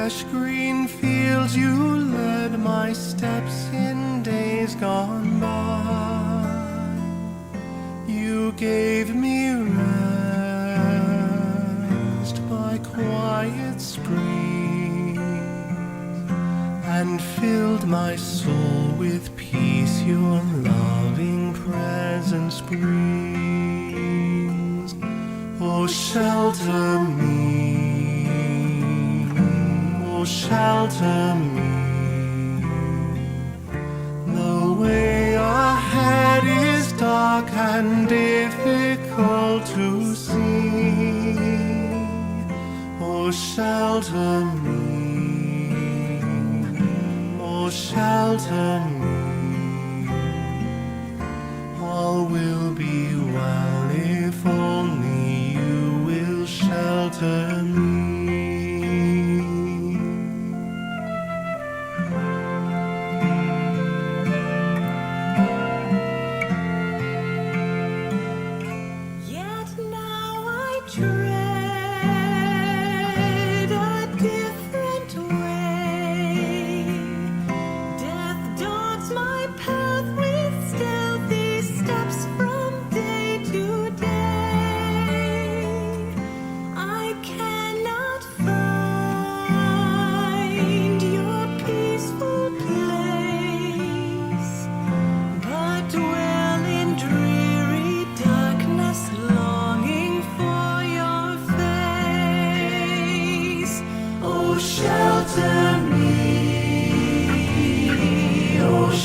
fresh green fields you led my steps in days gone by. You gave me rest by quiet springs and filled my soul with peace. Your loving presence brings. Oh, shelter me, oh, shelter me. The way ahead is dark and difficult to see. Oh, shelter me, oh, shelter me. All will be well if only you will shelter me.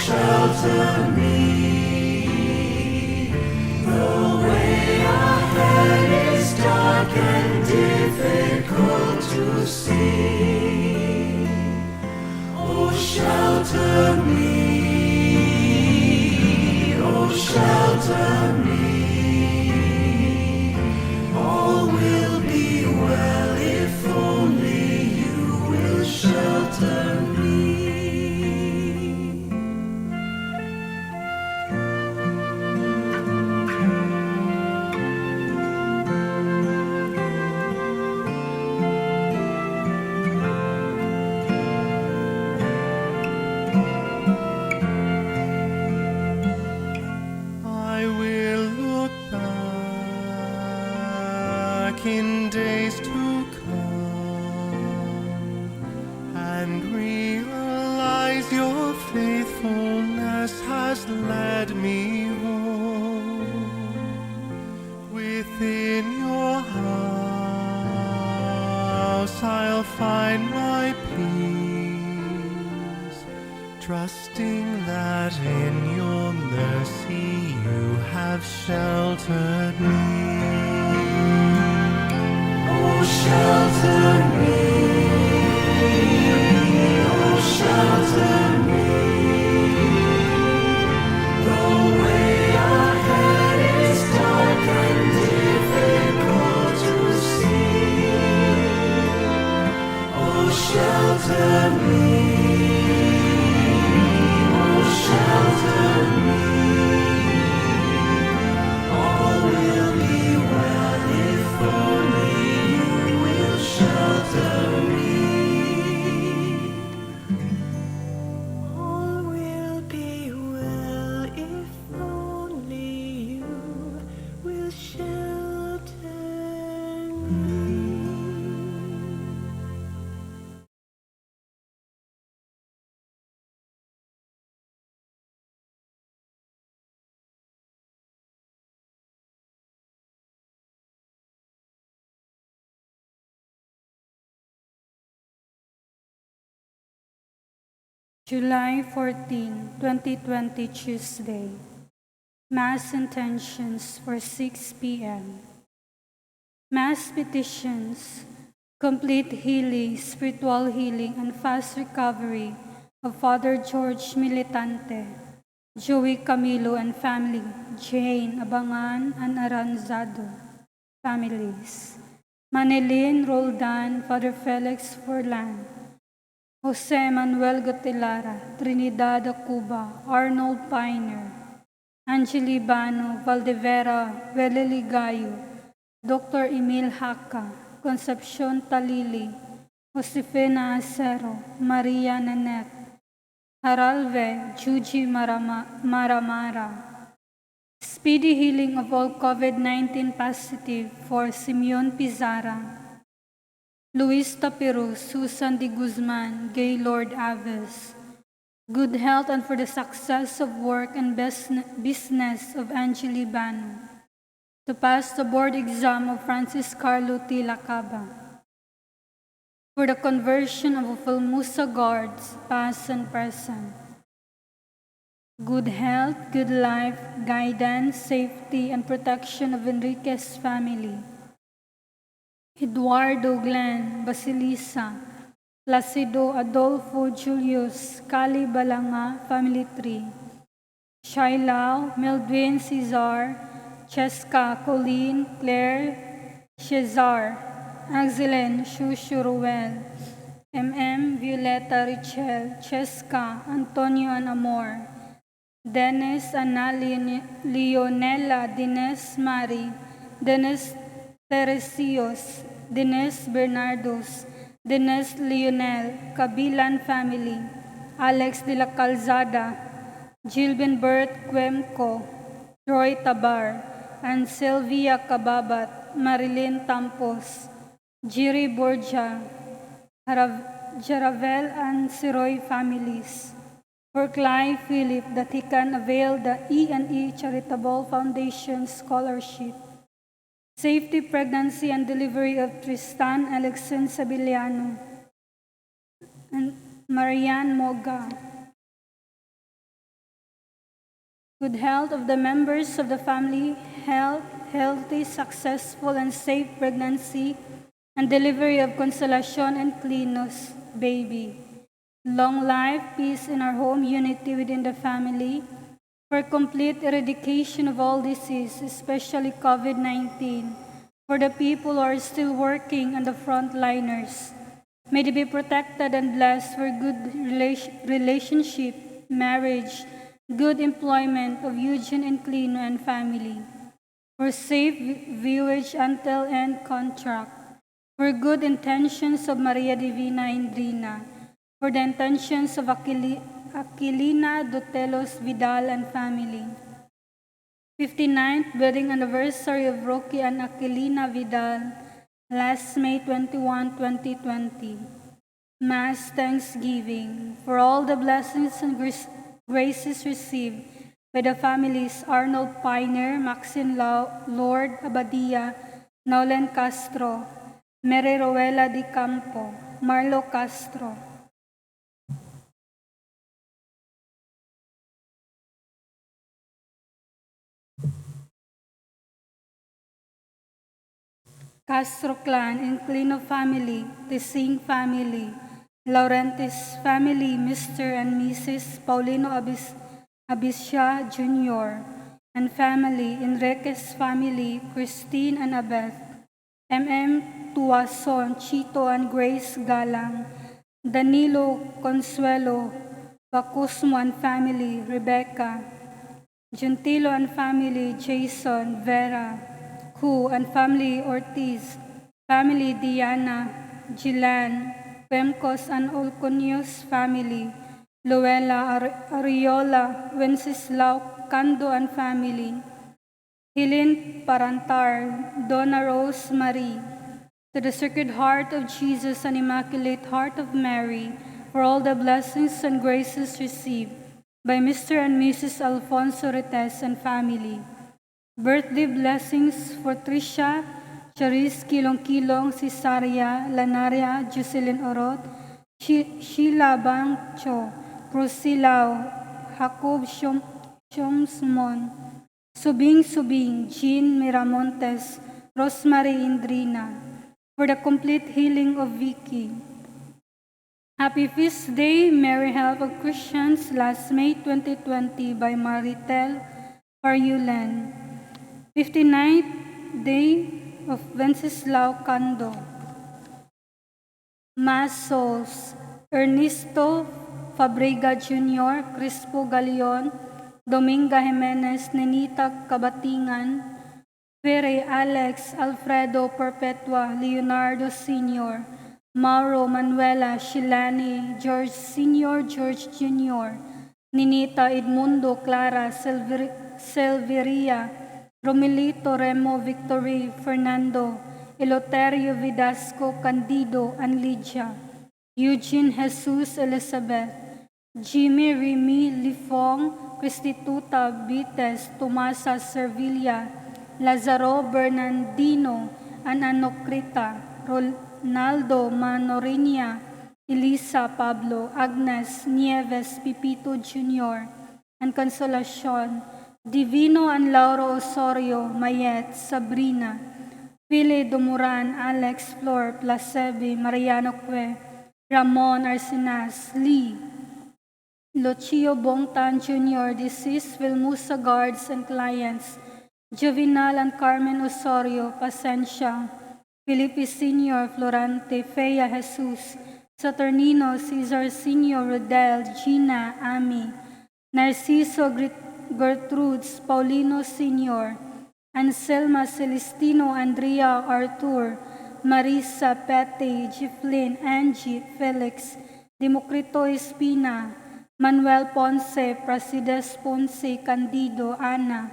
Shelter me. The way ahead is dark and difficult to see. Oh, shelter me. Oh, shelter me. All will be well if only you will shelter me. In days to come and realize your faithfulness has led me home. Within your house I'll find my peace, trusting that in your mercy you have sheltered me. Oh, shelter me, oh, shelter me. The way ahead is dark and difficult to see. Oh, shelter me, oh, shelter me. All will be well if only shelter me. All will be well if only you will shelter me. July 14, 2020, Tuesday. Mass intentions for 6 p.m. Mass petitions, complete healing, spiritual healing, and fast recovery of Father George Militante, Joey Camilo and family, Jane Abangan and Aranzado families, Manilin Roldan, Father Felix Forlan, Jose Manuel Gotilara, Trinidad Acuba, Arnold Piner, Angeli Bano, Valdevera, Veleligayo, Dr. Emil Haka, Concepcion Talili, Josefina Acero, Maria Nanette, Haralve, Juji Maramara. Speedy healing of all COVID-19 positive for Simeon Pizarra, Luis Tapiru, Susan de Guzman, Gaylord Aves. Good health and for the success of work and business of Angeli Bano. To pass the board exam of Francis Carlo T. Lacaba. For the conversion of Fulmusa guards, past and present. Good health, good life, guidance, safety, and protection of Enriquez family. Eduardo Glenn Basilisa, Placido Adolfo Julius Cali Balanga, family tree. Shailao, Meldwin Cesar, Cheska Colleen, Claire Cesar, Axelen Shushu Ruel, Violeta Richel, Cheska, Antonio Anamor, Dennis Ana Leonela, Dines Mari, Dennis Teresios, Dines Bernardos, Dines Leonel, Kabilan family, Alex de la Calzada, Jilbin Bert Cuemco, Troy Tabar, and Sylvia Kababat, Marilyn Tampos, Jiri Borja, Jaravel and Siroy families. For Clive Philip, that he can avail the E&E Charitable Foundation Scholarship. Safety, pregnancy, and delivery of Tristan Alexen Sabiliano and Marianne Moga. Good health of the members of the family, healthy, successful, and safe pregnancy and delivery of Consolacion and Clinos, baby. Long life, peace in our home, unity within the family. For complete eradication of all disease, especially COVID-19. For the people who are still working on the frontliners. May they be protected and blessed for good relationship, marriage, good employment of Eugene and Clino and family. For safe viewage until end contract. For good intentions of Maria Divina Indrina. For the intentions of Aquilina Dotelos Vidal and family. 59th wedding anniversary of Rocky and Aquilina Vidal, last May 21, 2020. Mass Thanksgiving for all the blessings and graces received by the families Arnold Piner, Maxine Lord Abadia, Nolan Castro, Mary Rowela Di Campo, Marlo Castro. Castro clan, Inclino family, Tising family, Laurentiis family, Mr. and Mrs. Paulino Abisha Jr., and family, Enriquez family, Christine and Abeth, Tuason, Chito and Grace Galang, Danilo Consuelo, Bacusmo and family, Rebecca, Gentilo and family, Jason, Vera, Ku and family, Ortiz, family, Diana, Gilan, Pemcos and Olconius family, Luella, Ariola, Wenceslao, Cando and family, Helene Parantar, Donna Rose Marie, to the Sacred Heart of Jesus and Immaculate Heart of Mary, for all the blessings and graces received by Mr. and Mrs. Alfonso Retes and family. Birthday blessings for Tricia, Charis Kilong-Kilong, Cesaria, Lanaria, Jocelyn Orot, Sheila Bangcho, Prosilao, Jacob Shomsmon, Subing, Jean Miramontes, Rosemary Indrina, for the complete healing of Vicky. Happy Feast Day, Merry Health of Christians, last May 2020 by Maritel Paryulan. 59th Day of Wenceslao Cando. Mass Souls, Ernesto Fabrega Jr., Crispo Galion, Dominga Jimenez, Nenita Kabatingan, Pere Alex, Alfredo Perpetua, Leonardo Sr., Mauro Manuela Shilani, George Sr., George Jr., Ninita Edmundo Clara Silveria, Romelito Remo Victory Fernando, Eloterio Vidasco Candido Anlidia, Eugene Jesus Elizabeth, Jimmy Remy Lifong, Cristituta Bites Tomasa Servilia, Lazaro Bernardino Ananocrita, Ronaldo Manorinia, Elisa Pablo, Agnes Nieves Pipito Jr., and Consolacion, Divino and Lauro Osorio, Mayet, Sabrina, Pili Dumuran, Alex Flor, Placebe, Mariano Que, Ramon Arsinas, Lee, Lucio Bongtan Jr., deceased Vilmusa guards and clients, Juvenal and Carmen Osorio, Pasencia, Felipe Sr., Florante, Fea Jesus, Saturnino, Cesar Sr., Rodel, Gina, Ami, Narciso Gertrudes, Paulino Sr., Anselma Celestino, Andrea Artur, Marisa Pete, Giflin, Angie, Felix, Democrito Espina, Manuel Ponce, Prasides Ponce, Candido, Ana,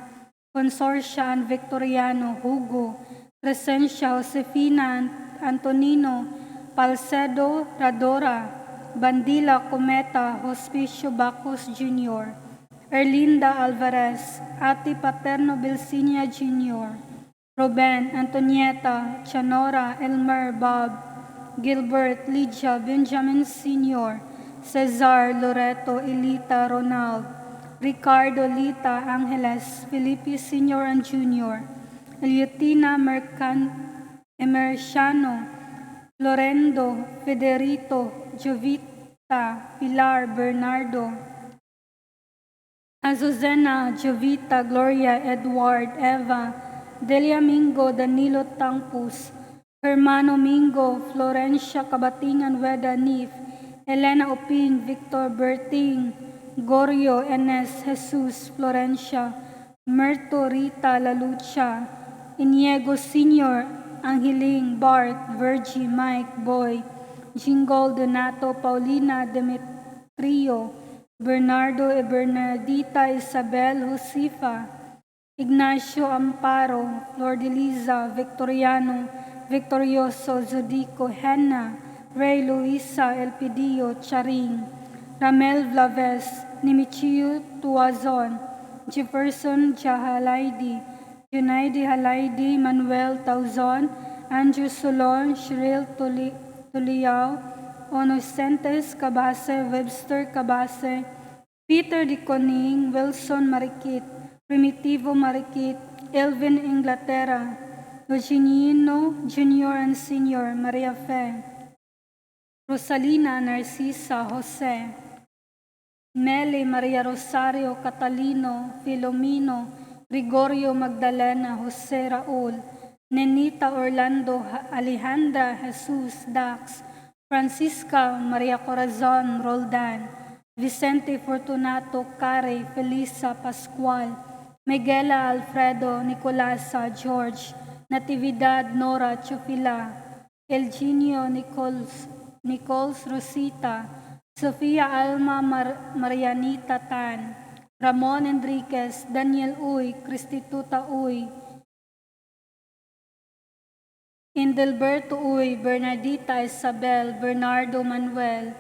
Consorcia and Victoriano, Hugo, Crescencia, Josefina, Antonino, Palcedo, Radora, Bandila Cometa, Hospicio Bacos Jr., Erlinda Alvarez, Ate Paterno Belsinia Jr., Ruben, Antonieta, Chanora, Elmer, Bob, Gilbert, Lydia, Benjamin Sr., Cesar, Loreto, Elita, Ronald, Ricardo, Lita, Angeles, Felipe Sr. and Jr., Eliotina Emerciano, Lorendo, Federico, Jovita, Pilar, Bernardo, Azucena, Jovita, Gloria, Edward, Eva, Delia Mingo, Danilo Tampus, Hermano Mingo, Florencia Kabatingan, Weda Nif, Elena Oping, Victor Berting, Gorio, Enes, Jesus, Florencia, Merto, Rita, Lalucha, Iniego Sr., Angeling, Bart, Virgie, Mike, Boy, Jingle, Donato, Paulina, Demetrio, Bernardo e Bernardita, Isabel, Josefa, Ignacio Amparo, Flordeliza, Victoriano, Victorioso, Zodico, Henna, Ray Luisa, Elpidio, Charing, Ramel Vlaves, Nimichio Tuazon, Jefferson Jahalaidi, Junaidi Halaidi, Manuel Tauzon, Andrew Solon, Cheryl Tuliao, Onocentes Cabase, Webster Cabase, Peter de Coning, Wilson Marikit, Primitivo Marikit, Elvin Inglaterra, Eugenino Jr. and Sr., Maria Fe, Rosalina Narcisa Jose, Meli Maria Rosario Catalino, Filomeno, Gregorio Magdalena, Jose Raul, Nenita Orlando, Alejandra Jesus Dax, Francisca Maria Corazon Roldan, Vicente Fortunato Care, Felisa Pascual, Miguela Alfredo Nicolasa George, Natividad Nora Chufila, Elginio Nicols Rosita, Sofia Alma Marianita Tan, Ramon Enriquez, Daniel Uy, Cristituta Uy, Indelberto Uy, Bernardita Isabel, Bernardo Manuel,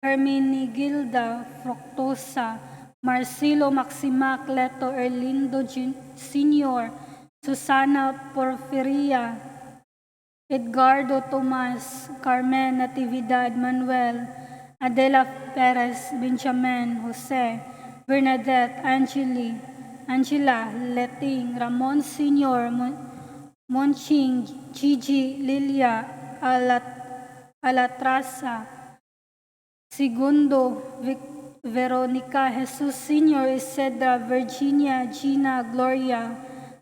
Hermenegilda Fructosa, Marcelo Maximac Leto Erlindo Sr., Susana Porfiria, Edgardo Tomas, Carmen Natividad Manuel, Adela Perez, Benjamin Jose, Bernadette Angela Leting, Ramon Sr., Monching, Gigi, Lilia, Alatrasa, Segundo, Veronica, Jesus Sr., Isedra, Virginia, Gina, Gloria,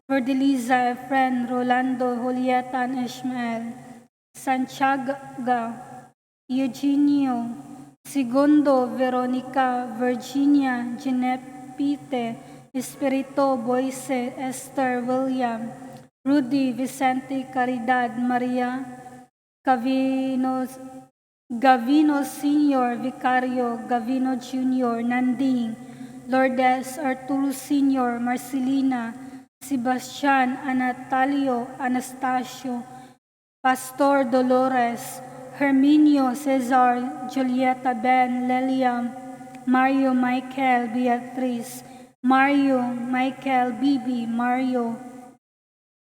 Verdeliza, Efren, Rolando, Julieta, and Ishmael, Santiago, Eugenio, Segundo, Veronica, Virginia, Ginepite, Espirito, Boyce, Esther, William, Rudy, Vicente, Caridad, Maria, Gavino Sr., Vicario, Gavino Jr., Nanding, Lourdes, Arturo Sr., Marcelina, Sebastian, Anatalio, Anastasio, Pastor Dolores, Herminio, Cesar, Julieta Ben, Leliam, Mario Michael, Beatriz, Mario Michael, Bibi, Mario,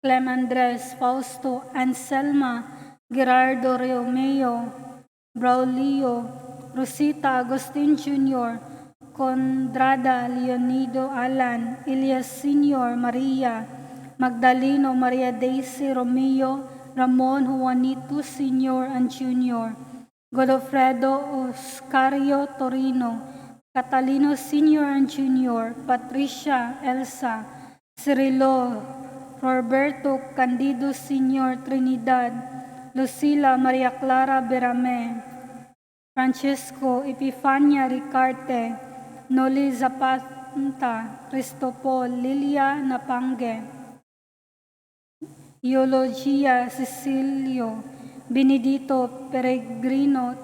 Clem Andres, Fausto, Anselma, Gerardo Romeo, Braulio, Rosita Agustin Jr., Condrada Leonido Alan, Elias Sr., Maria, Magdaleno, Maria Daisy, Romeo, Ramon, Juanito Sr. and Jr., Godofredo Oscario Torino, Catalino Sr. and Jr., Patricia, Elsa, Cirilo, Roberto Candido Sr., Trinidad, Lucila Maria Clara Berame, Francisco Epifania Ricarte, Noli Zapata, Cristopol, Lilia Napange, Eulogia Cecilio, Benedito Peregrino,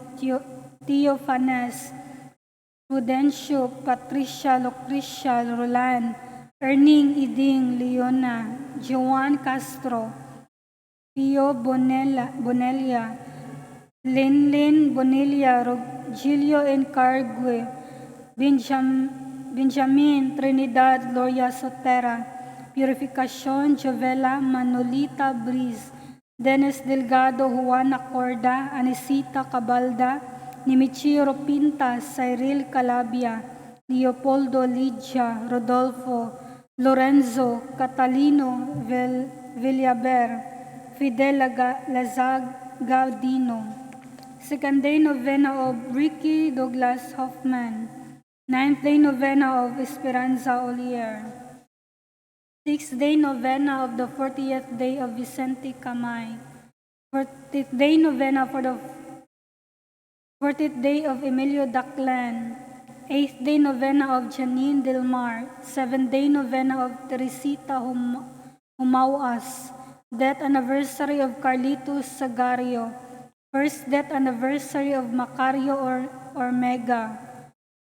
Teofanes, Prudencio, Patricia, Lucrecia, Roland, Erning Iding, Leona, Joan Castro, Pio Bonella, Linlin Bonilla, Rogelio Encargue, Benjamin Trinidad, Gloria Sotera, Purificación, Jovela, Manolita Briz, Dennis Delgado, Juana Corda, Anisita Cabalda, Nimichiro Pintas, Cyril Calabia, Leopoldo Lidia, Rodolfo, Lorenzo, Catalino Villaber, Fidel Lazagadino. Second day novena of Ricky Douglas Hoffman. Ninth day novena of Esperanza Olier. Sixth day novena of the 40th day of Vicente Camay. 40th day novena for the 40th day of Emilio Daclan. 8th day novena of Janine Delmar. 7th day novena of Teresita Humauas. Death anniversary of Carlitos Sagario. First death anniversary of Macario Ormega.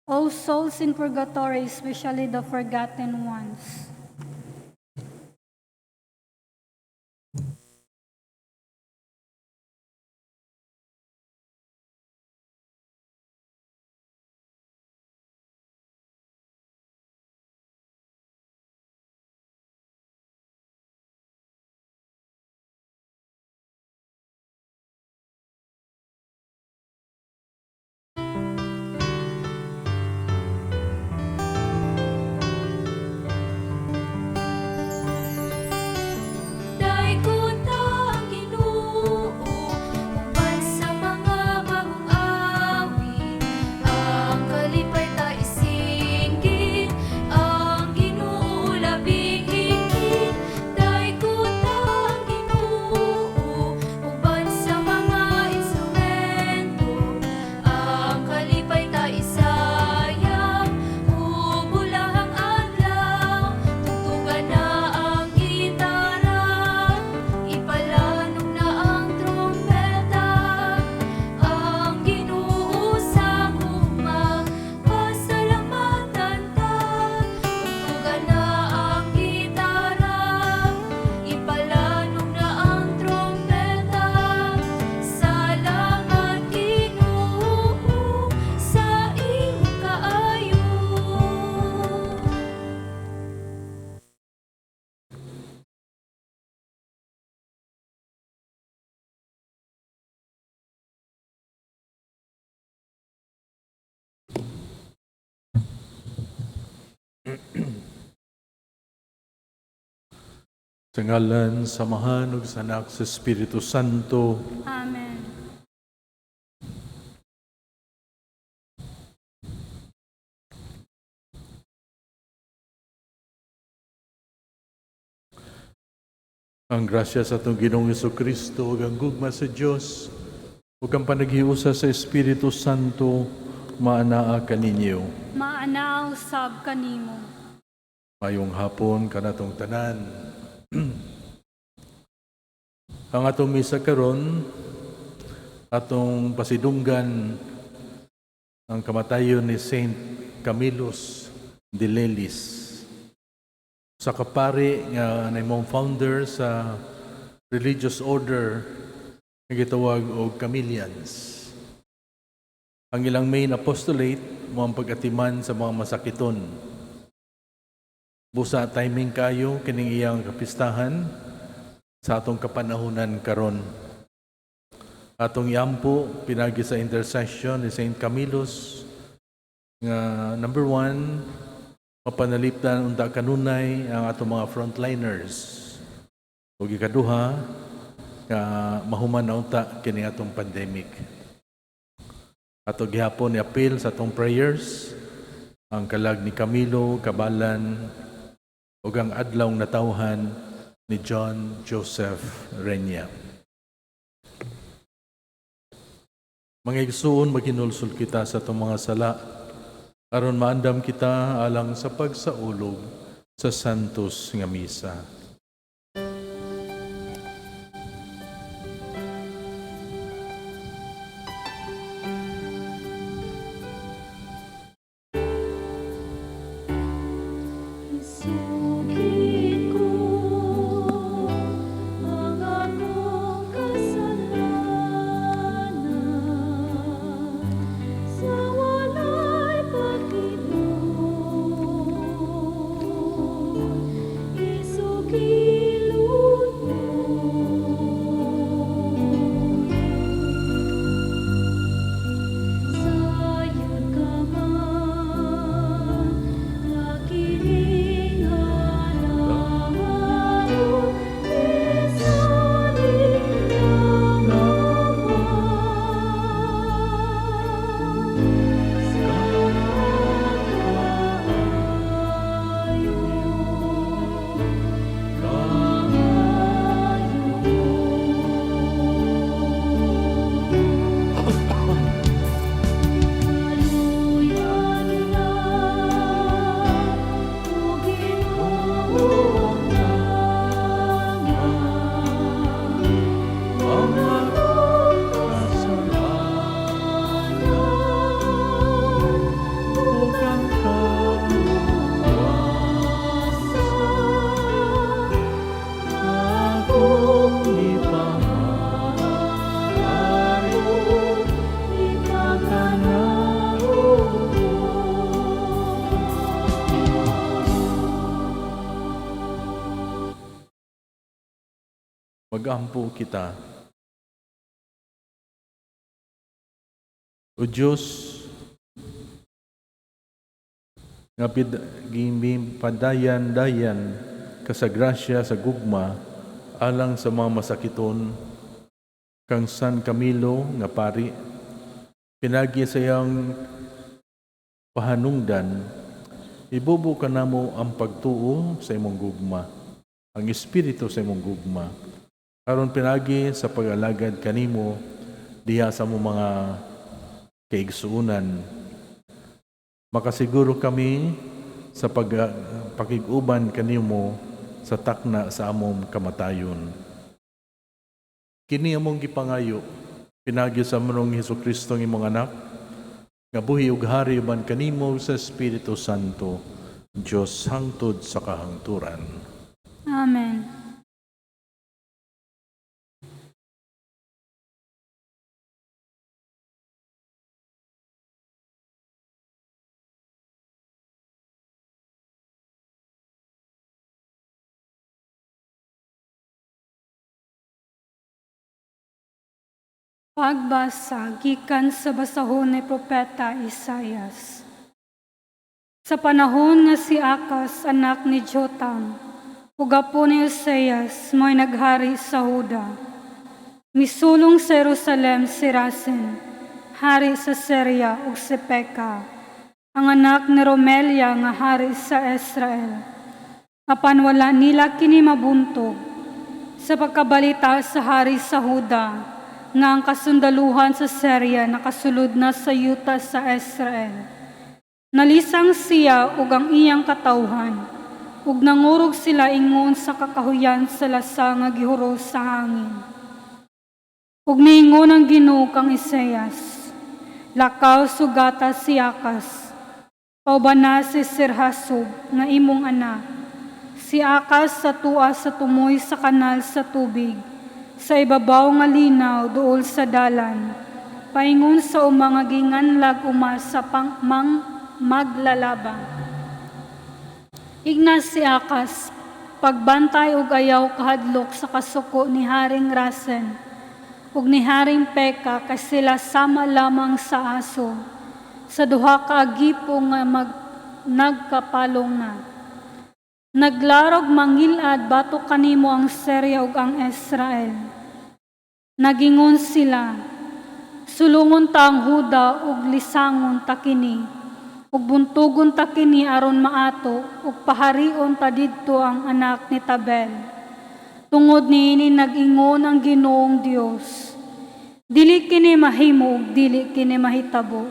All souls in purgatory, especially the forgotten ones. Sa ngalan, samahan ug sa Anak sa Espiritu Santo. Amen. Ang grasya sa atong Ginoong Jesucristo ug ang gugma sa Dios ug ang panaghiusa sa Espiritu Santo maanaa kaninyo. Maanaw sab kanimo. Mayong hapon kanatong tanan. Ang atong misa karon atong pasidunggan ang kamatayon ni Saint Camillus de Lelis, sa kapari nga naimong founder sa religious order nga gitawag og Camillians. Ang ilang main apostolate mo ang pag-atiman sa mga masakiton. Busa timing kayo kining iyang kapistahan sa atong kapanahunan karon. Atong iampo pinagi sa intercession ni Saint Camillus nga number 1, mapanalipdan unta kanunay ang atong mga frontliners. Ug ikaduha, nga mahuman na unta kini atong pandemic. Ato gihapon i-appeal sa atong prayers ang kalag ni Camilo Cabalan ug ang adlawng natawhan ni John Joseph Reña. Mga igsoon, maghinulsol kita sa itong mga sala aron maandam kita alang sa pagsaulog sa Santos nga Misa. Isugid ko ang akong kasalanan sa walay paghinong. Isugilon mo sayod ka man nakiling halaman isalin naman kaluyan na o Ginoong tangan ang akong kasalanan ug ang kaluwasan akong ipangayo Mag-ampo kita. O Diyos, nga padayan-dayan kasagrasya sa gugma alang sa mga masakiton kang San Camilo nga pari, pinagi sa iyang pahanungdan, ibubo ka namo ang pagtuo sa imong gugma, ang espiritu sa imong gugma, aron pinagi sa pag-alagad kanimo diha sa mo mga kaigsuunan. Makasiguro kami sa pakiguban kanimo sa takna sa among kamatayon. Kini among gipangayo pinagi sa manong Hesukristo ng imong anak, nga buhi ug hari uban kanimo sa Espiritu Santo, Dios hangtod sa kahangturan. Amen. Pagbasa gikan sa basahon ni Propeta Isaias. Sa panahon nga si Akas, anak ni Jotam, ug apo ni Oseas, mo'y naghari sa Huda. Misulong sa Jerusalem si Rasin, hari sa Syria ug si Peka, ang anak ni Romelia nga hari sa Israel. Apan wala nila kini mabuntog sa pagkabalita sa hari sa Huda, nga ang kasundaluhan sa Syria nakasulod na sa yuta sa Israel. Nalisang siya ug ang iyang katawhan, ug nangurog sila ingon sa kakahuyan sa lasa nga gihuros sa hangin. Ug niingon ang Ginoo kang Isaias, lakaw sugata si Akas, paubana si Sirhasub nga imong anak. Si Akas sa tua sa tumoy sa kanal sa tubig, sa ibabaw nga linaw duol sa dalan, paingon sa umang ginganlag uma sa maglalabang. Ignas si Akas, pagbantay ug ayaw kahadlok sa kasuko ni Haring Rasen, ug ni Haring Peka kay sila sama lamang sa aso, sa duha ka agipo nga nagkapalong na. Naglarog mangilad bato kanimo ang Syria ug ang Israel. Nagingon sila, sulungon ta ang Huda ug lisangon ta kini, ug buntugon ta kini aron maato, ug paharion ta didto ang anak ni Tabel. Tungod niini nag-ingon ang Ginoong Dios, dili kini mahimo ug dili kini mahitabo,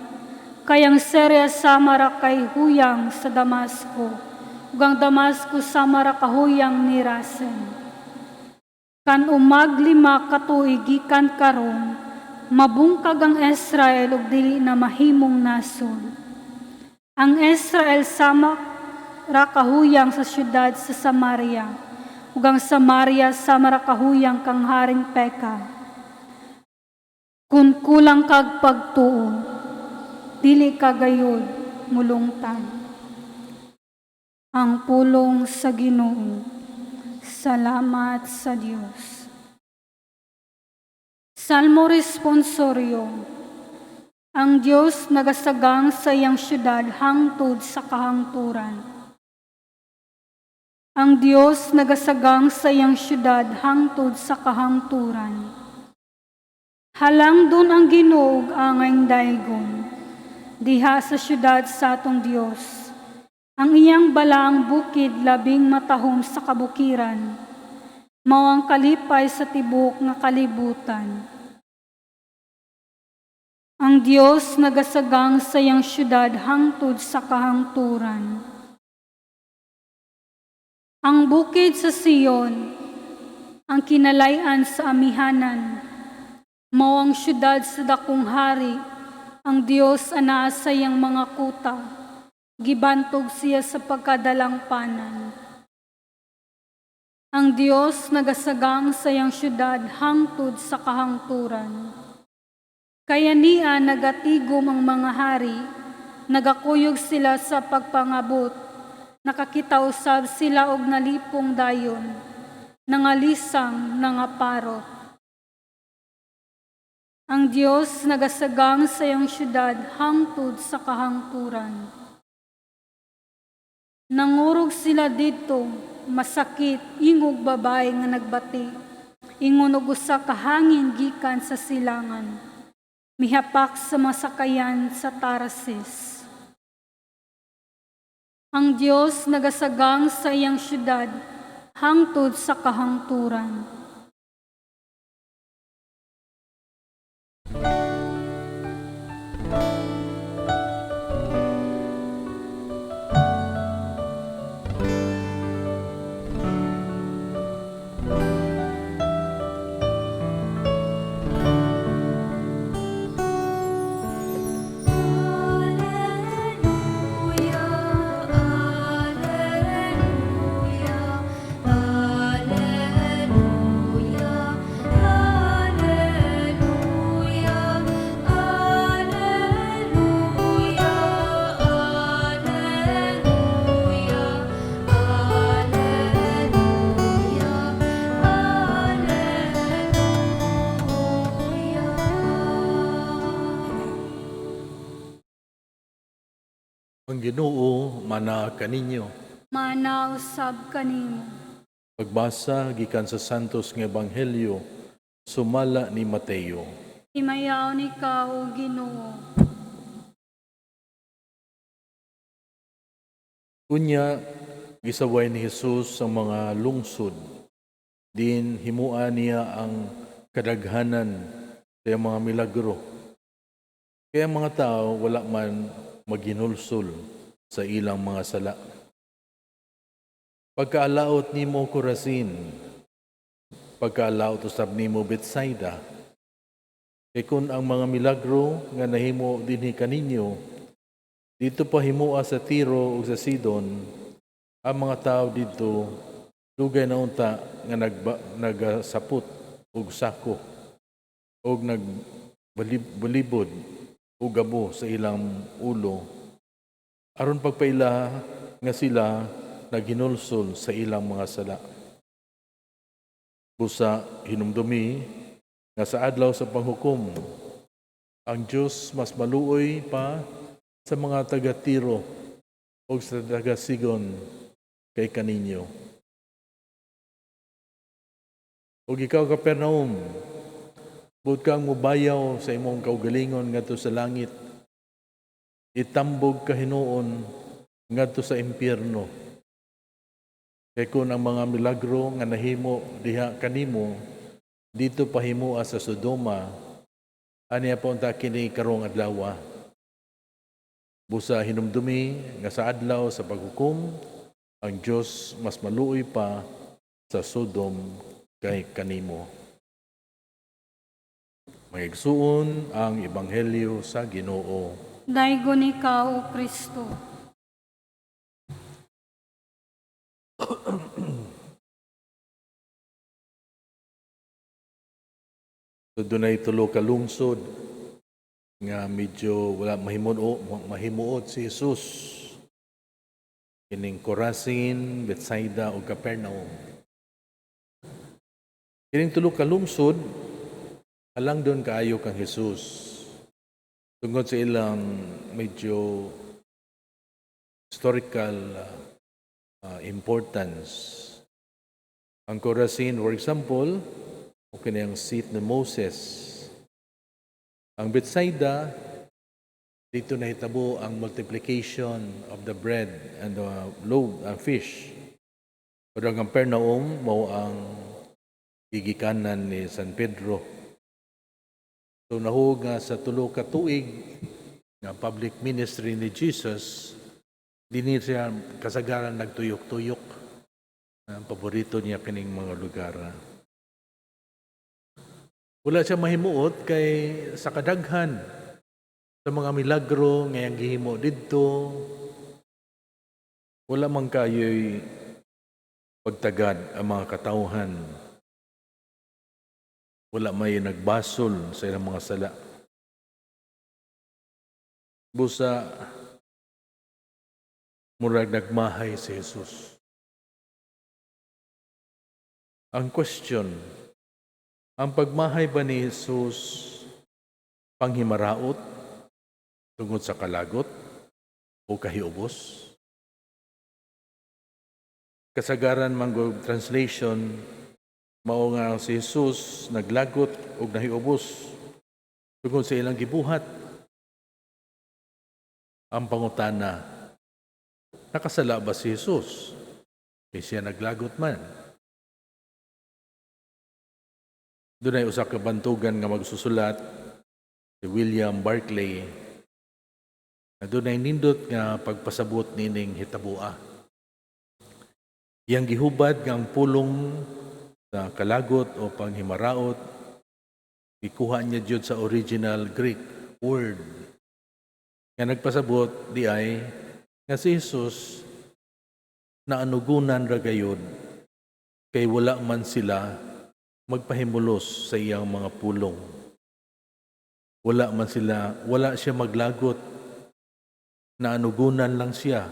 kay ang Syria sama ra kay huyang sa Damasco, ug ang Damasco sama ra kahuyang ni Rasen. Kan umaglima ka tuig gikan karon, mabungkag ang Israel ug dili na mahimong nasod. Ang Israel sama ra kahuyang sa syudad sa Samaria, ug ang Samaria sama ra kahuyang kang Haring Peka. Kun kulang kag pagtuo, dili ka gayud mulungtan. Ang pulong sa Ginoo. Salamat sa Dios. Salmo responsoryo. Ang Dios nagasagang sa iyang syudad hangtod sa kahangturan. Ang Dios nagasagang sa iyang syudad hangtod sa kahangturan. Halang dun ang Ginoo ug angay daygon, diha sa syudad sa atong Dios. Ang iyang balaang bukid labing matahom sa kabukiran, mao ang kalipay sa tibok nga kalibutan. Ang Dios nagasagang sa iyang syudad hangtod sa kahangturan. Ang bukid sa Sion, ang kinalayan sa amihanan, mao ang syudad sa dakong hari, ang Dios anaa sa iyang mga kuta, gibantog siya sa pagkadalangpanan. Ang Dios nagasagang sa iyang syudad hangtod sa kahangturan. Kaya niya nagatigom ang mga hari, nagakuyog sila sa pagpangabot, nakakita usab sila og nalipong dayon, nangalisang nangaparot. Ang Dios nagasagang sa iyang syudad hangtod sa kahangturan. Nangurog sila dito, masakit, ingog babae nga nagbati, ingon og usa ka hangin gikan sa silangan, mihapak sa masakayan sa Tarsis. Ang Dios nagasagang sa iyang syudad hangtod sa kahangturan. Ang Ginoo mana kaninyo. Mana usab kanimo. Pagbasa gikan sa Santos nga Ebanghelyo sumala ni Mateo. Himayaw ni ka, O Ginoo. Unya gisaway ni Jesus sa mga lungsod, din himuan niya ang kadaghanan sa mga milagro. Kaya mga tao wala man maginulsol sa ilang mga sala. Pagkaalaot nimo Corazin, pagkaalaot usab nimo Betsaida, Kay kun ang mga milagro nga nahimo dinhi kaninyo, dito pa himua sa Tiro ug sa Sidon, ang mga tao dito dugay na unta nga nagasapot og sako og nagbalibod og gabo sa ilang ulo aron pagpaila nga sila naghinulsol sa ilang mga sala. Busa hinumdumi nga sa adlaw sa panghukom, ang Dios mas maluoy pa sa mga taga-Tiro o sa taga-Sidon kay kaninyo. O ikaw, Capernaum, bud kang mubayaw sa imong kaugalingon ngadto sa langit, itambog ka hinuon ngadto sa impyerno. Kay kun ang mga milagro nga nahimo diha kanimo dito pahimua sa Sodoma, aniya pa unta kini karong adlaw. Busa hinumdumi nga sa adlaw sa paghukom, ang Dios mas maluoy pa sa Sodom kay kanimo. Maigsuon ang ebanghelyo sa Ginoo. Daygon ikaw, O Kristo. So dunay tulo ka lungsod nga medyo wala mahimuot si Jesus. Kining Corazin, Bethsaida ug Capernaum. Kining tulo ka lungsod alang doon kaayo kang Jesus. Tungod sa ilang medyo historical importance. Ang Corazin, for example, o kanyang seat ni Moses. Ang Bethsaida, dito nahitabo ang multiplication of the bread and the loaf and fish. Pero ang Capernaum, mao ang gigikanan ni San Pedro. So nahug nga sa tulo ka tuig nga public ministry ni Jesus, dinhi siya kasagaran nagtuyok-tuyok. Ang paborito niya kining mga lugar. Wala siya mahimuot kay sa kadaghan sa mga milagro nga yang gihimo didto, wala man kayo'y pagtagad ang mga katawhan. Wala may nagbasol sa ilang mga sala. Busa murag nagmahay si Jesus. Ang question, ang pagmahay ba ni Jesus panghimaraot tungod sa kalagot o kahiubos? Kasagaran manggod translation, mao nga si Jesus naglagot o nahiubos tungod sa ilang gibuhat. Ang pangutana, nakasala ba si Jesus? Kaya siya naglagot man. Doon ay usa ka bantugan nga magsusulat si William Barclay na doon ay nindot nga pagpasabot nining hitabua. Yang gihubad nga ang pulong sa kalagot o panghimaraot, ikuha niya jud sa original Greek word. Nga nagpasabot di ay nga si Jesus na anugunan ra gayud kay wala man sila magpahimulos sa iyang mga pulong. Wala siya maglagot, na anugunan lang siya,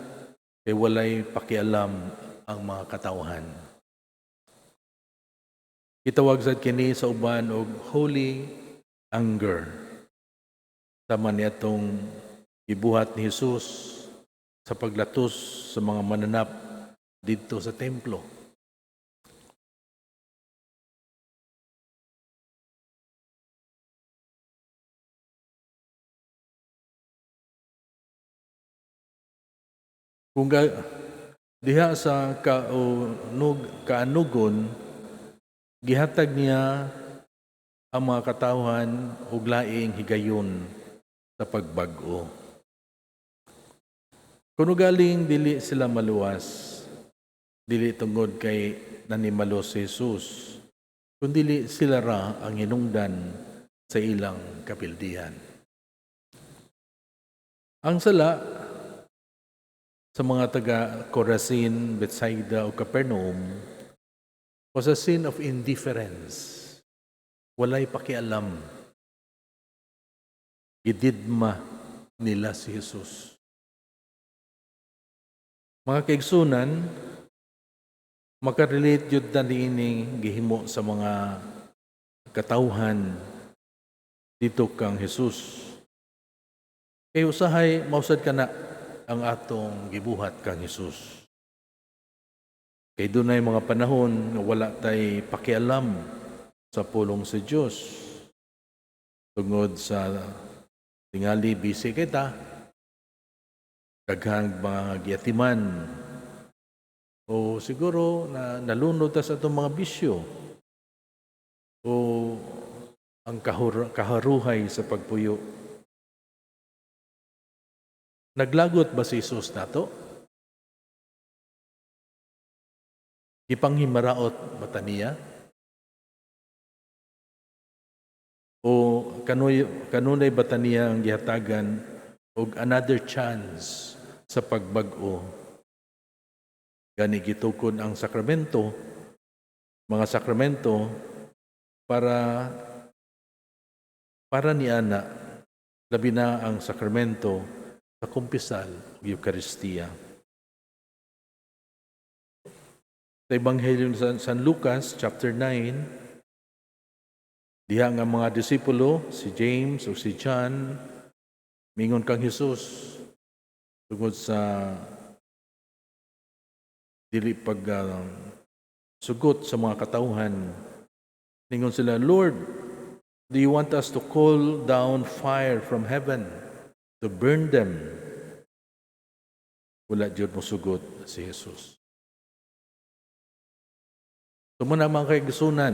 kay walay pakialam ang mga katawhan. Itawag sad kini sa uban og holy anger. Tama niya itong ibuhat ni Jesus sa paglatos sa mga mananap dito sa templo. Kung diha sa kaanugon, gihatag niya ang mga katawhan og laing higayon sa pagbag-o. Kuno galing dili sila maluwas, dili tungod kay nanimalo si Jesus, kundi sila ra ang hinungdan sa ilang kapildihan. Ang sala sa mga taga Corazin, Bethsaida o Capernaum was a sin of indifference. Walay pakialam. Gididma nila si Jesus. Mga kaigsunan, makarelate yun na niining gihimo sa mga katawhan dito kang Jesus. Kaya usahay, mausad ka na ang atong gibuhat kang Jesus. Kaya doon ay mga panahon na wala tay pakialam sa pulong sa Diyos. Tungod sa tingali busy kita, daghang mga giyatiman, o siguro na nalunod ta sa itong mga bisyo, o ang kaharuhay sa pagpuyo. Naglagot ba si Jesus nato? Ipanghimaraot ba taniya? O kanunay ba taniya ang gihatagan og another chance sa pagbag-o? Gani gitukod ang sakramento, mga sakramento para ni ana, labi na ang sakramento sa kumpisal ug Eucharistia. Sa Ebanghelyo ni San Lucas, chapter 9, diha nga mga disipulo, si James o si John, mingon kang Jesus tungod sa dili pag sugot sa mga katawhan. Mingon sila, Lord, do you want us to call down fire from heaven to burn them? Wala Diyod mo sugot si Jesus. Sumuna mga kaigsunan,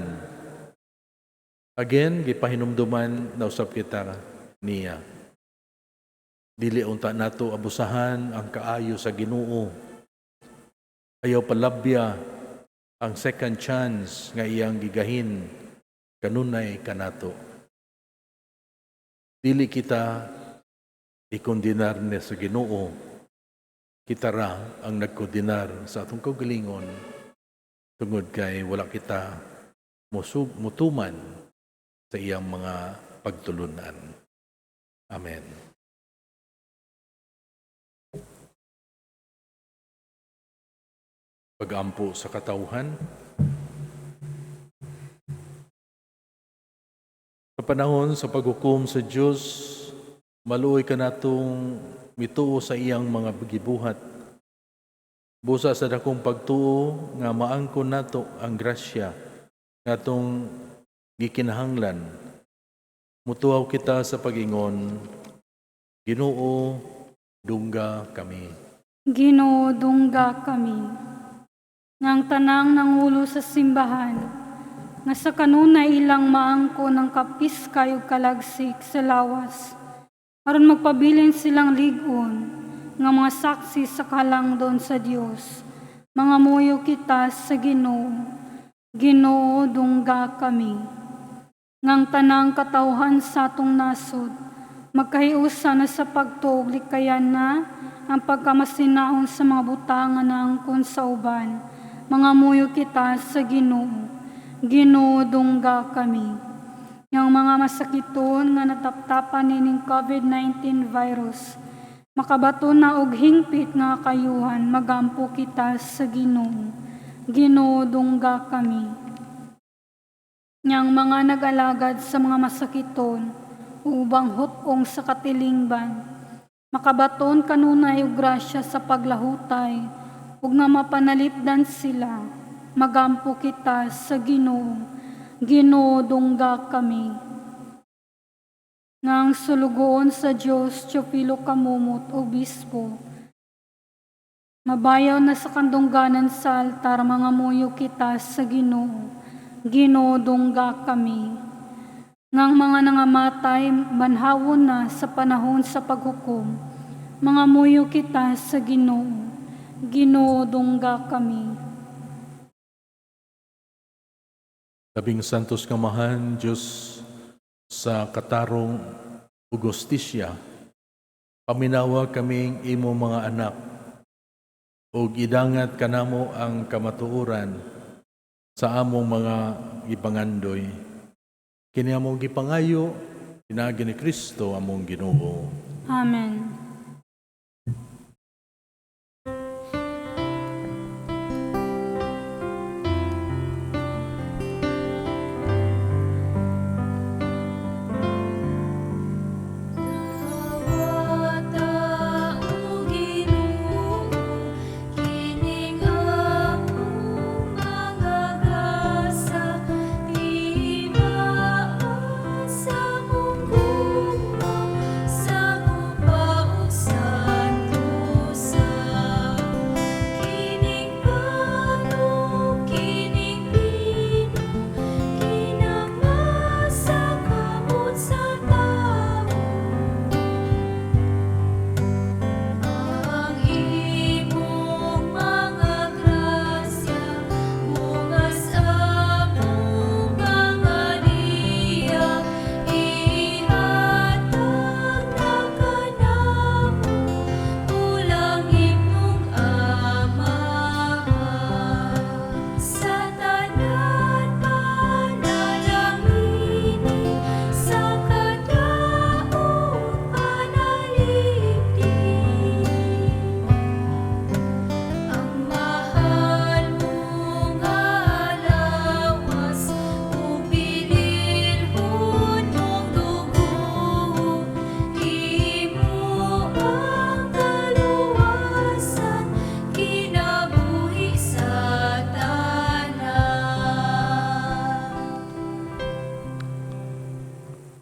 again, gipahinumduman na usap kita niya. Dili unta nato abusahan ang kaayo sa Ginoo. Ayaw palabya ang second chance nga iyang gigahin kanunay kanato. Dili kita ikondinar ni sa Ginoo. Kita ra ang nagkondinar sa atong kaugalingon tungod kay wala kita mutuman sa iyang mga pagtulunan. Amen. Pag-ampo sa katawhan. Sa panahon sa paghukom sa Diyos, maluoy ka natong mituo sa iyang mga gibuhat. Busa sa dakong pagtuo nga maangkon nato ang grasya natong gikinahanglan. Mutuaw kita sa pag-ingon, Ginoo, dungga kami. Ginoo, dungga kami. Ngang tanang nangulo sa simbahan, nga sa kanunay ilang maangko ng kapis kayo kalagsik sa lawas, aron magpabilin silang ligon, nga mga saksi sa kalangdon sa Dios, mga muyo kita sa Ginoo. Ginoo, dungga kami. Ngang tanang katawhan sa atong nasod, magkahiusa na sa pagtuog likayan na ang pagkamasinahon sa mga butangan na angkon sa uban, mga muyo kita sa Ginoo. Ginoo, dungga kami. Yang mga masakiton nga nataptapan nining COVID-19 virus, makabato na og hingpit nga kayuhan, magampo kita sa Ginoo. Ginoo, dungga kami. Yang mga nag-alagad sa mga masakiton, ubang hutong sa katilingban, makabaton kanunay og grasya sa paglahutay, ug nga mapanalipdan sila, magampo kita sa Ginoo. Ginoo, dungga kami. Ngang sulugoon sa Dios Teofilo Kamumot, obispo, mabayaw na sa kandungganan sa altar, mga muyo kita sa Ginoo. Ginoo, dungga kami. Ngang mga nangamatay, banhawon na sa panahon sa paghukom, mga muyo kita sa Ginoo. Ginoo, dungga kami. Labing santos kamahan, Diyos, sa katarong ugostisya, paminawa kaming imo mga anak, o gidangat kanamo ang kamatuoran sa among mga gipangandoy. Kini among gipangayo, pinagi ni Kristo among Ginoo. Amen.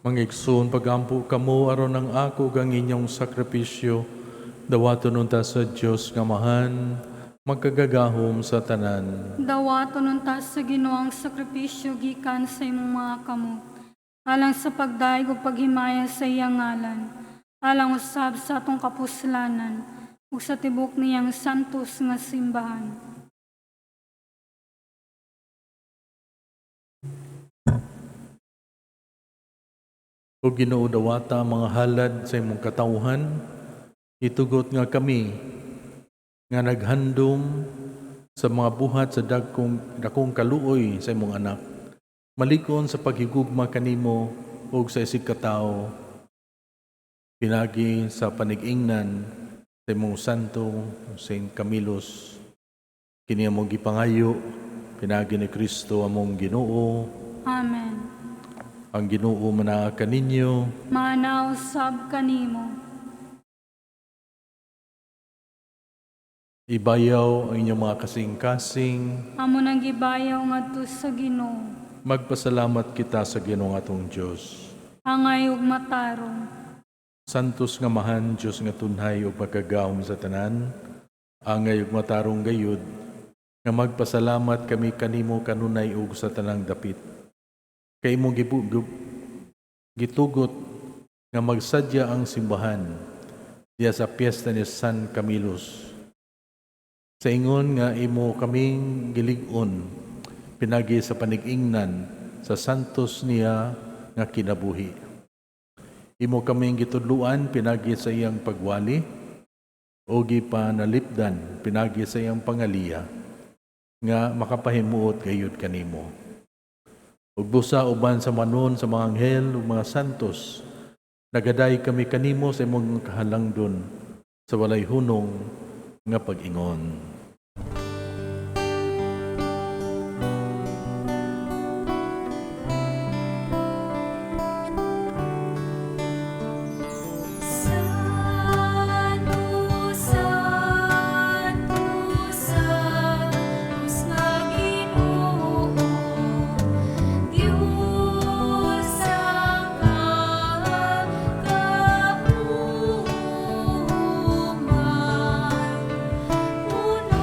Mangigsoon pagampo kamo aron ang ako kang inyong sakripisyo, dawaton unta sa Dios nga mahan, magkagagahom sa tanan. Dawaton unta sa Ginoo ang sakripisyo gikan sa imong mga kamot, alang sa pagdaig ug paghimaya sa iyang ngalan, alang usab sa atong kapuslanan, ug sa tibok niyang santos nga simbahan. O Ginoo dawata mga halad sa imong katawhan, itugot nga kami nga naghandom sa mga buhat sa dakong kaluoy sa imong anak. Malikon sa paghigugma kanimo ug sa isig katao, pinagi sa panig-ingnan sa imong santo Saint Camillus, kini among gipangayo, pinagi ni Kristo among Ginoo. Amen. Ang Ginoo manaa kaninyo. Manaw sab kanimo. Ibayaw ang inyong mga kasing-kasing. Amo nang gibayaw ngadto sa Ginoo. Magpasalamat kita sa Ginoo atong Dios. Angay ug matarong. Santos nga mahan, Dios nga tunhay ug pagkagahom sa tanan. Angay ug matarong gayud nga magpasalamat kami kanimo kanunay ug sa tanang dapit. Kay mo gitugot nga magsadya ang simbahan diya sa piyesta ni San Camillus. Sa ingon nga imo kaming gilig-on pinagi sa panig-ingnan sa santos niya nga kinabuhi. Imo kaming gitudluan pinagi sa iyang pagwali o gipanalipdan pinagi sa iyang pangaliya nga makapahimuot gayud kanimo. Ug busa uban sa manon sa mga anghel ug mga santos, nagaday kami kanimo sa imong kahalangdon sa walay hunong nga pag-ingon. Una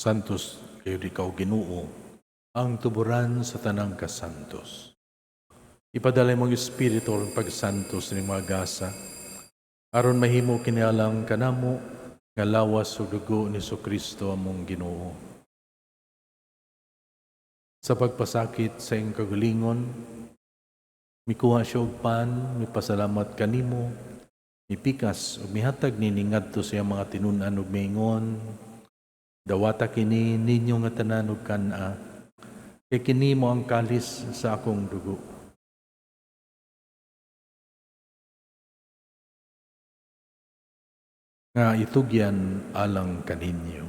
Santos kayo di kao Ginoo, ang tuburan sa tanang kasantos. Ipadalay mong Espiritu ang pagsantos ni mga gasa, aron mahimo kinialang kanamo nga lawas ug dugo ni Kristo among Ginoo. Sa pagpasakit sa iyong kagalingon, mikuha siya og pan, mipasalamat kanimo, mipikas ug mihatag nini ngadto sa iyang mga tinun-an ug miingon, dawata kini ninyo nga tanan ug kana, kay kini mo ang kalis sa akong dugo. Nga itugyan alang kaninyo.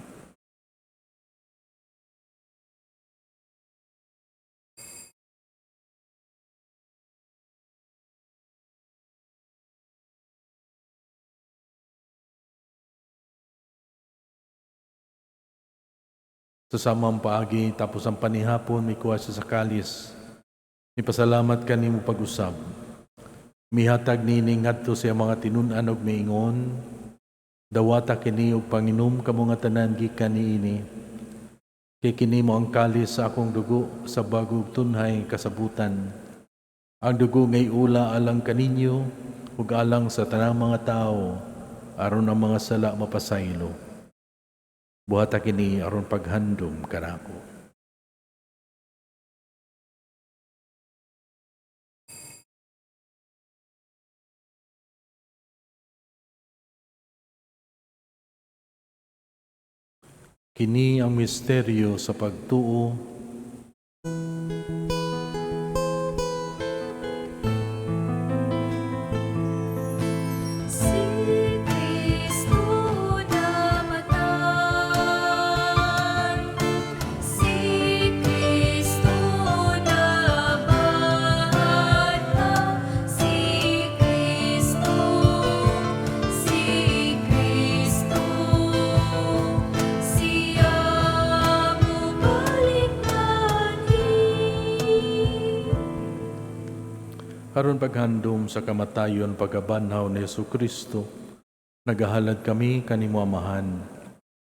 Sa samang paagi tapos ang panihapon mikuha siya sa kalis. Mipasalamat kanimo pag-usab. Mihatag nini ngadto sa mga tinun-an ug miingon, dawata kini og panginom kamo nga tanan gikan niini. Kay kini mo ang kalis sa akong dugo sa bagong tunhay kasabutan. Ang dugo ngay ula alang kaninyo ug alang sa tanang mga tao aron ang mga sala mapasaylo. Buhata kini aron paghandom kanako. Kini ang misteryo sa pagtuo. Si Kristo namatay, si Kristo nabatay, si Kristo, siya mubalik manhin. Aron paghandom sa kamatayon pagabanhaw ni Kristo, nagahalad kami kanimo amahan.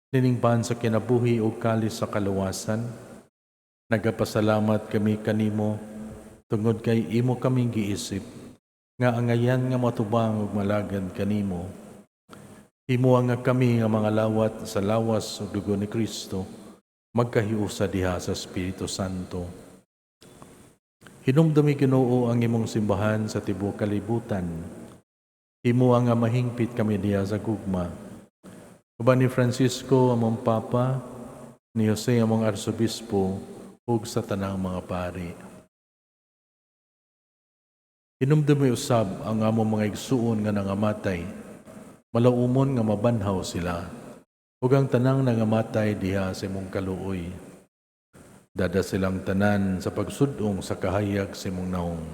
Niningban sa kinabuhi o kalis sa kaluwasan, nagapasalamat kami kanimo tungod kay imo kaming giisip nga angayan nga matubang ug malagad kanimo. Imo nga kami nga mga lawat sa lawas ug dugo ni Kristo magkahiusa diha sa Espiritu Santo. Hinumdumi Ginoo ang imong simbahan sa tibuok kalibutan. Imo ang mahingpit kami diha sa gugma. Uban ni Francisco among Papa, ni Jose among Arsobispo, ug sa tanang mga pari. Hinumdumi usab ang among mga igsuon nga nangamatay. Malaumon nga mabanhaw sila, ug ang tanang nangamatay diha sa imong kaluoy. Dada silang tanan sa pagsudong sa kahayag sa imong naong.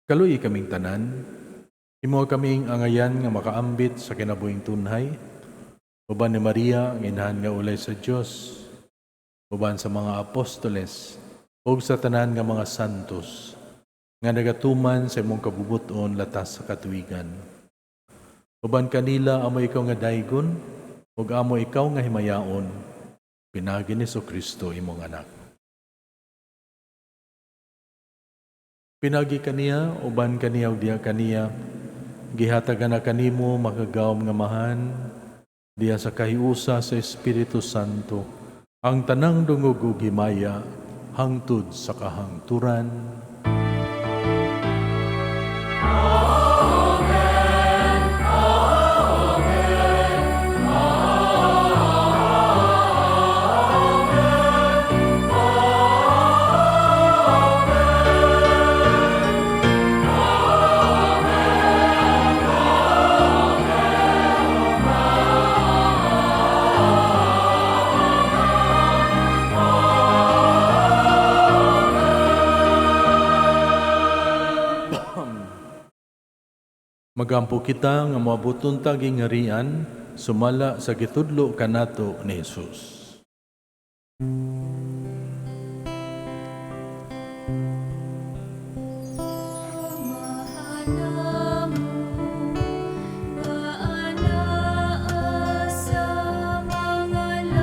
Kaluoy kaming tanan, imo kaming angayan nga makaambit sa kinabuhing tunhay, uban ni Maria ang inahan nga ulay sa Dios, uban sa mga apostoles, ug sa tanan nga mga santos, nga nagatuman sa imong kabubuton latas sa katuigan. Uban kanila amo ikaw nga daygon, ug amo ikaw nga himayaon, pinagi ni Kristo imong anak. Pinagi kaniya, uban kaniya ug diha kaniya, gihatagan na kanimo makagawom nga mahan, diha sa kahiusa sa Espiritu Santo, ang tanang dungog ug himaya, hangtod sa kahangturan. Magampo kita nga mabuton taging ngarian, sumala sa gitudlo kanato ni Jesus. Maana sa mga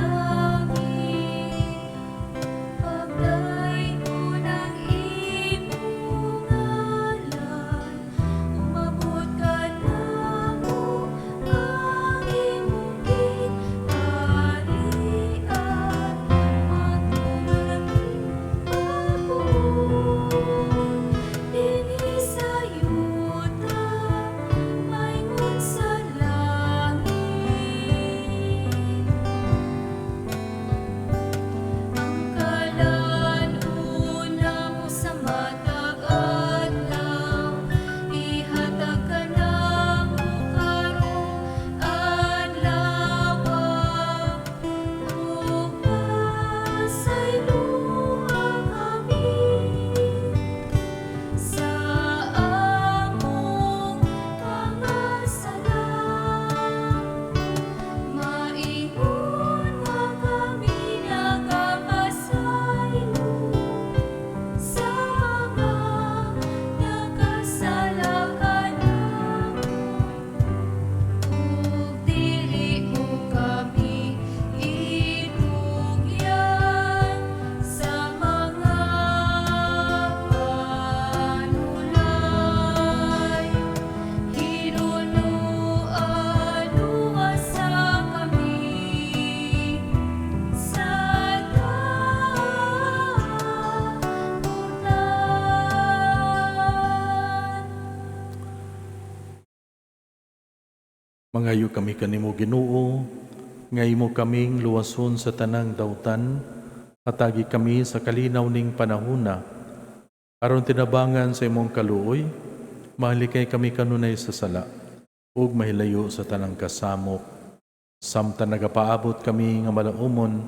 Mangayo kami kanimo Ginoo, ngaymo kaming luwason sa tanang dautan, hatagi kami sa kalinaw ning panahuna, aron tinabangan sa imong kaluoy, mahalikay kami kanunay sa sala, ug mahilayo sa tanang kasamok, samtang nagapaabot kami nga malaumon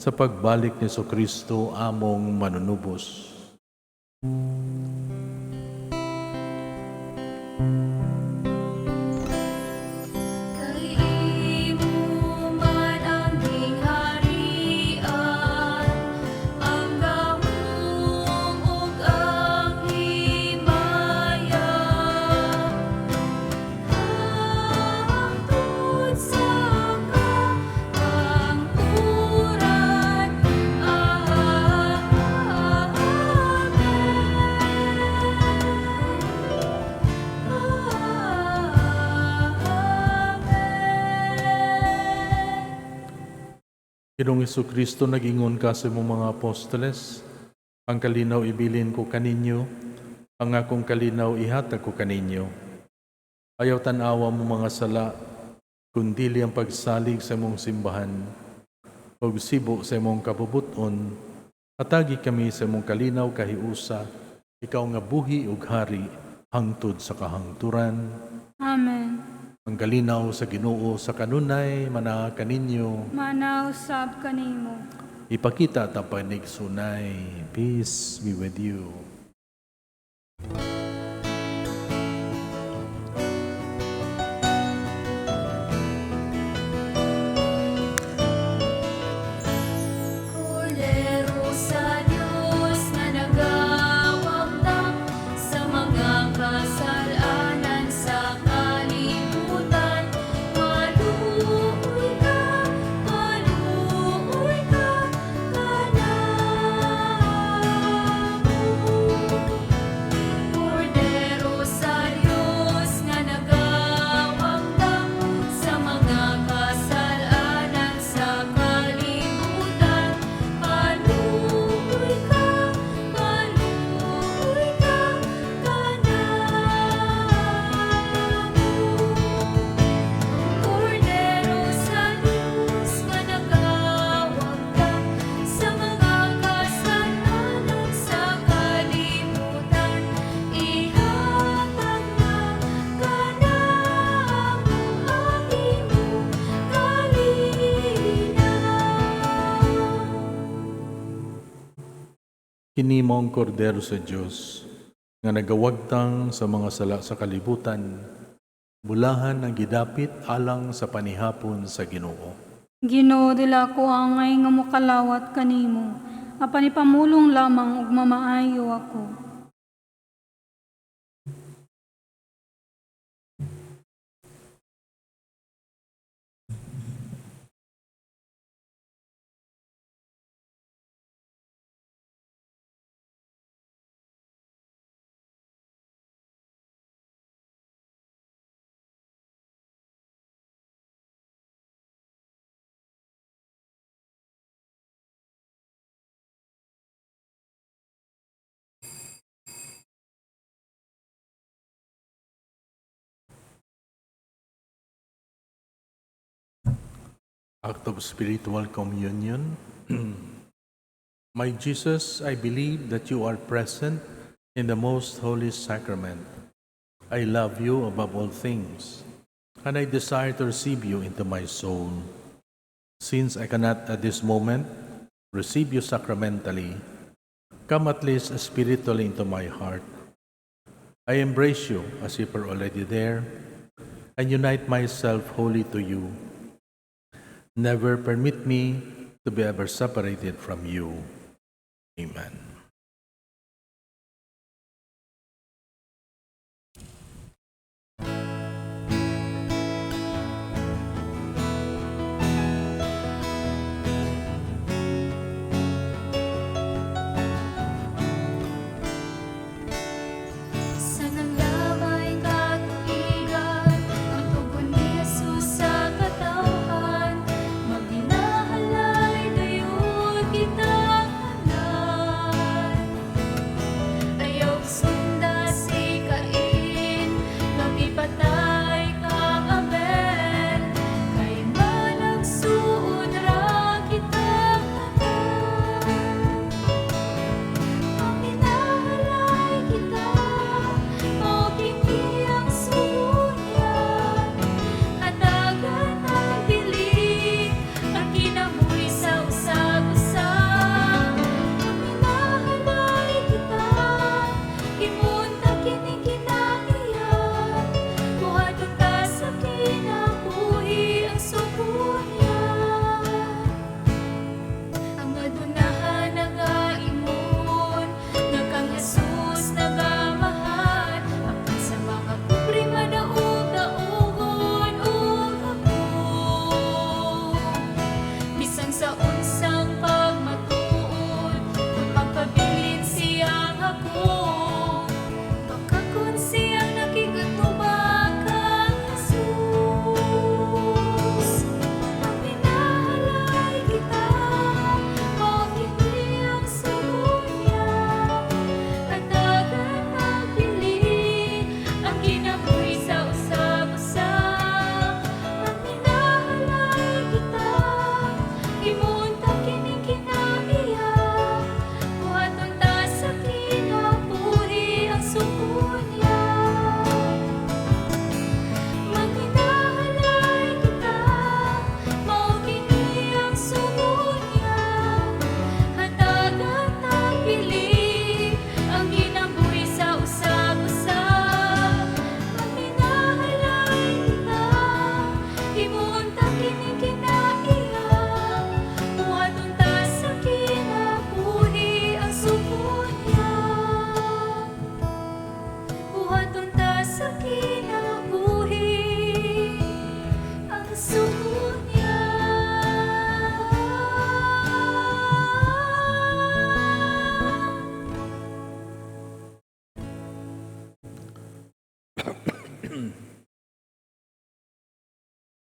sa pagbalik ni Kristo among manunubos. Ginoong Kristo, nagingon ka sa imong mga apostoles, ang kalinaw ibilin ko kaninyo, ang akong kalinaw ihatag ko kaninyo. Ayaw tanawa mo mga sala, kundili ang pagsalig sa imong simbahan, ug sibo sa imong kabubuton, hatagi kami sa imong kalinaw kahiusa, ikaw nga buhi ug hari, hangtod sa kahangturan. Amen. Ang kalinaw sa Ginoo sa kanunay, mana kaninyo, Manaw sab kanimo. ipakita ta panigsunay. Peace be with you. Kordero sa Diyos na nagawagtang sa mga kasalanan sa kalibutan, maluoy ka kanamo. Kordero sa Diyos na nagawagtang sa mga kasalanan sa kalibutan, maluoy ka kanamo. Kordero sa Diyos nga nagawagtang sa mga kasalanan sa kalibutan, ihatag na kanamo ang imong kalinaw. Kini mong kordero sa Dios nga nagawagtang sa mga sala sa kalibutan, bulahan ang gidapit alang sa panihapon sa Ginoo. Ginoo, dila ko angay nga mokalawat kanimo, apan ipamulong lamang ug mamaayo ako. Act of spiritual communion. My Jesus, I believe that you are present in the most holy sacrament. I love you above all things, and I desire to receive you into my soul. Since I cannot at this moment receive you sacramentally, come at least spiritually into my heart. I embrace you as if you're already there, and unite myself wholly to you. Never permit me to be ever separated from you. Amen. Sa nanglamay katuigan, ang tugon ni Jesus sa katawhan, magdinahalay dayon kita na.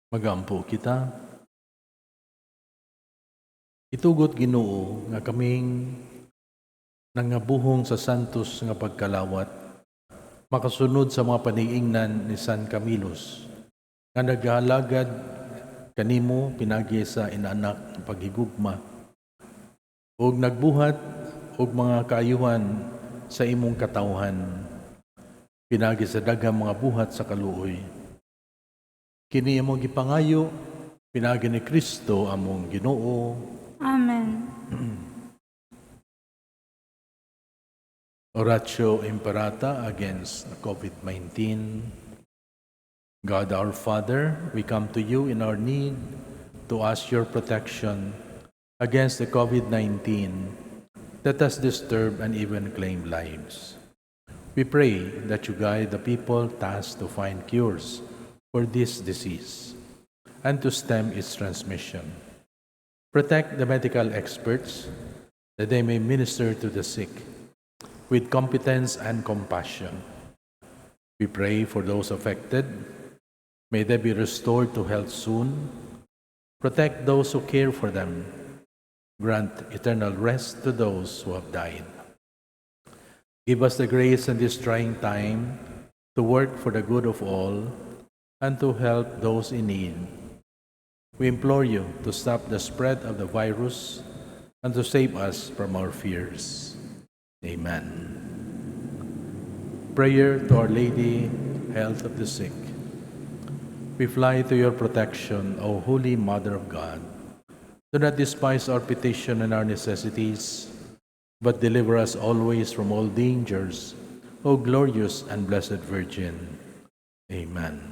Magampo kita. Itugot Ginoo nga kaming nangabuhong sa santos nga pagkalawat, makasunod sa mga paniingnan ni San Camillus, nga naghalagad kanimo pinagi sa inanak ng paghigugma, ug nagbuhat og mga kaayuhan sa imong katawhan, pinagi sa daghang mga buhat sa kaluoy. Kini imong gipangayo, pinagi ni Kristo among Ginoo. Amen. Oratio Imperata against COVID-19. God our Father, we come to you in our need to ask your protection against the COVID-19 that has disturbed and even claimed lives. We pray that you guide the people tasked to find cures for this disease and to stem its transmission. Protect the medical experts that they may minister to the sick with competence and compassion. We pray for those affected. May they be restored to health soon. Protect those who care for them. Grant eternal rest to those who have died. Give us the grace in this trying time to work for the good of all and to help those in need. We implore you to stop the spread of the virus and to save us from our fears. Amen. Prayer to Our Lady, Health of the Sick. We fly to your protection, O Holy Mother of God. Do not despise our petition and our necessities, but deliver us always from all dangers, O glorious and blessed Virgin. Amen.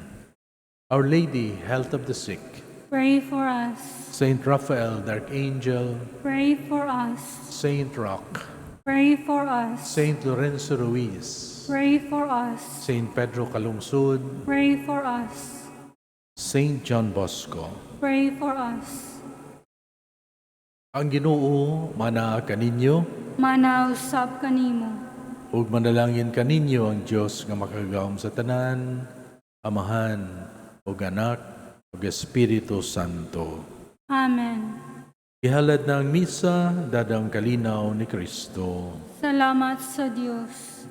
Our Lady, Health of the Sick. Pray for us. Saint Raphael, the Archangel. Pray for us. Saint Roch. Pray for us. Saint Lorenzo Ruiz. Pray for us. Saint Pedro Calungsod. Pray for us. Saint John Bosco. Pray for us. Ang Ginoo mana kaninyo, Manausap kanimo. ug manalangin kaninyo ang Dios nga makagawom sa tanan, Amahan, ug Anak, ug Espiritu Santo. Amen. Ihalad ng misa, dadang kalinaw ni Kristo. Salamat sa Diyos.